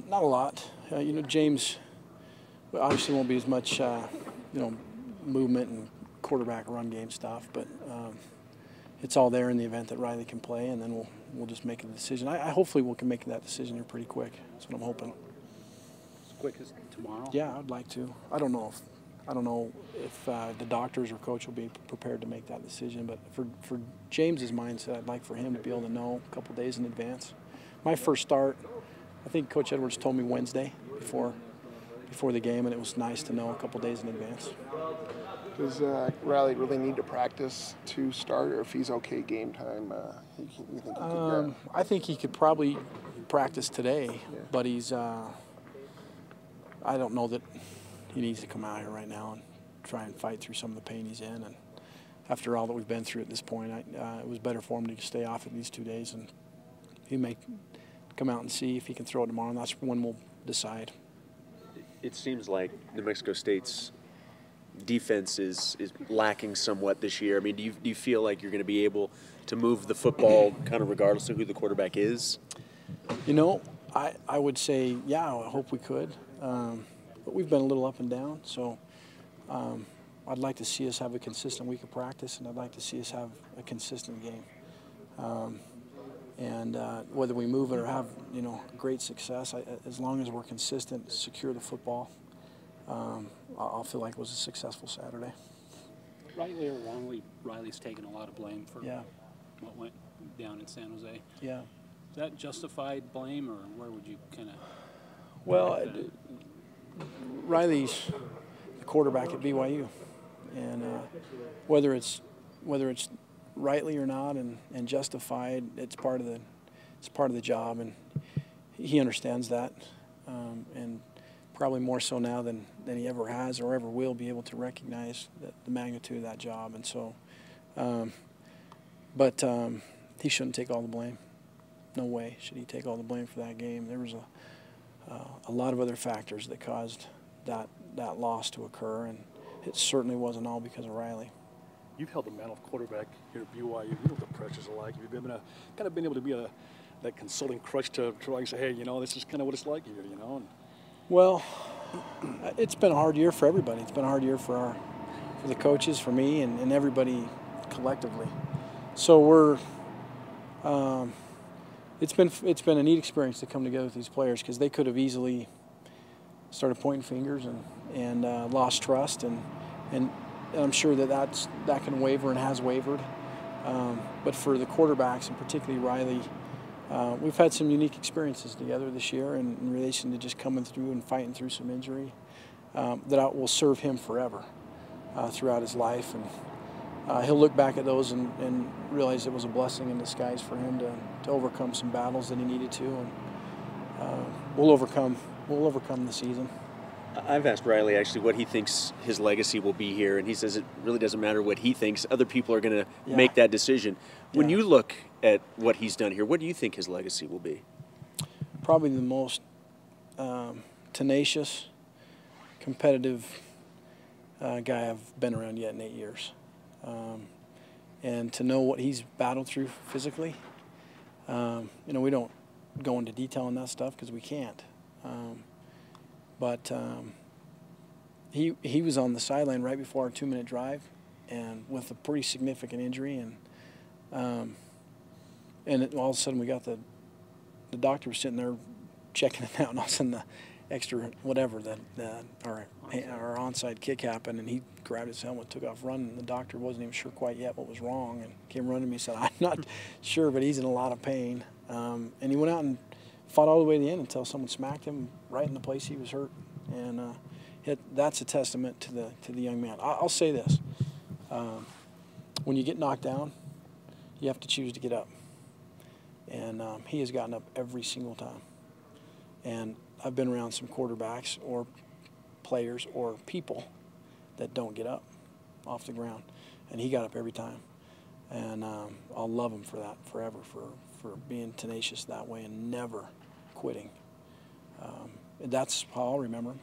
Not a lot. You know, James obviously won't be as much, movement and quarterback run game stuff, but it's all there in the event that Riley can play, and then we'll just make a decision. I hopefully we can make that decision here pretty quick. That's what I'm hoping. As quick as tomorrow? Yeah, I'd like to. I don't know if the doctors or coach will be prepared to make that decision, but for James's mindset, I'd like for him to be able to know a couple days in advance. My first start, I think Coach Edwards told me Wednesday before the game, and it was nice to know a couple days in advance. Does Riley really need to practice to start, or if he's okay game time, you think he could go? I think he could probably practice today, Yeah. but he's I don't know that he needs to come out here right now and try and fight through some of the pain he's in. And after all that we've been through at this point, it was better for him to stay off it these 2 days, and he may come out and see if he can throw it tomorrow, and that's when we'll decide. It seems like New Mexico State's defense is lacking somewhat this year. I mean, do you feel like you're going to be able to move the football kind of regardless of who the quarterback is? You know, I would say, yeah, I hope we could. But we've been a little up and down, so I'd like to see us have a consistent week of practice, and I'd like to see us have a consistent game. And whether we move it or have, great success, as long as we're consistent, secure the football, I'll feel like it was a successful Saturday. Rightly or wrongly, Riley's taken a lot of blame for what went down in San Jose. Yeah. Is that justified blame, or where would you kind of? Well, Riley's the quarterback at BYU, and whether it's rightly or not and justified, it's part of the job, and he understands that, and probably more so now than he ever has or ever will be able to recognize the magnitude of that job. And so, but he shouldn't take all the blame. No way should he take all the blame for that game. There was a lot of other factors that caused that loss to occur, and it certainly wasn't all because of Riley. You've held the mantle of quarterback here at BYU. You know what the pressures are like. You've been able to be that consoling crutch to try and say, hey, this is kind of what it's like here, And well, it's been a hard year for everybody. It's been a hard year for the coaches, for me, and everybody collectively. So it's been a neat experience to come together with these players, because they could have easily started pointing fingers and lost trust, and I'm sure that can waver and has wavered. But for the quarterbacks, and particularly Riley, we've had some unique experiences together this year in relation to just coming through and fighting through some injury that will serve him forever throughout his life. And he'll look back at those and realize it was a blessing in disguise for him to overcome some battles that he needed to, and we'll overcome the season. I've asked Riley actually what he thinks his legacy will be here, and he says it really doesn't matter what he thinks. Other people are going to make that decision. When you look at what he's done here, what do you think his legacy will be? Probably the most tenacious, competitive guy I've been around yet in 8 years. And to know what he's battled through physically, we don't go into detail on that stuff because we can't. But he was on the sideline right before our 2-minute drive, and with a pretty significant injury, and all of a sudden we got the doctor was sitting there checking it out, and all of a sudden the extra whatever our onside kick happened, and he grabbed his helmet, took off running, and the doctor wasn't even sure quite yet what was wrong, and came running to me and said, "I'm not sure, but he's in a lot of pain." And he went out and fought all the way to the end until someone smacked him right in the place he was hurt, and that's a testament to the young man. I'll say this: when you get knocked down, you have to choose to get up, and he has gotten up every single time. And I've been around some quarterbacks or players or people that don't get up off the ground, and he got up every time. And I'll love him for that forever, for being tenacious that way and never quitting. That's how I'll remember him.